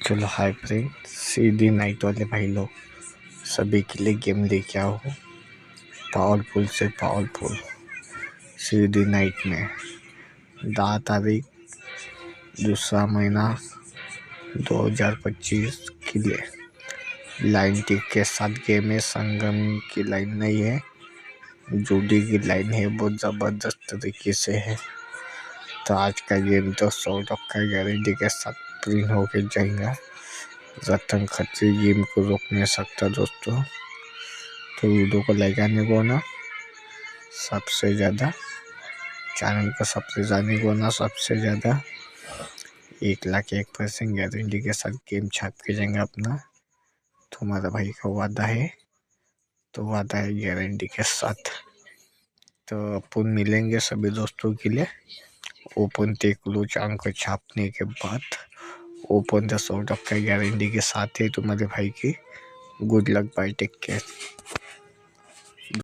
चलो hi friend, सीधी night वाले भाई लोग सभी के लिए गेम लेके आओ। पावरफुल से पावरफुल सीधी नाइट में 10 तारीख दूसरा महीना 2025 के लिए लाइन टिक के साथ गेम है। संगम की लाइन नहीं है, जूडी की लाइन है, बहुत ज़बरदस्त तरीके से है। तो आज का गेम तो 100 का गारंटी के साथ प्रिंट होके जाएगा। रतन खत्री गेम को रोक नहीं सकता दोस्तों। तो वीडियो को लाइक आने को ना सबसे ज़्यादा, चैनल को सब्सक्राइब को ना सबसे ज़्यादा 1,01% गारंटी के साथ गेम छाप के जाएंगे अपना। तुम्हारा भाई का वादा है, तो वादा है गारंटी के साथ। तो अपन मिलेंगे सभी दोस्तों के लिए ओपन टेकलो चांद को छापने के बाद। ओपन द 100 का गारंटी के साथ है तुम्हारे भाई की। Good luck, bye, take care.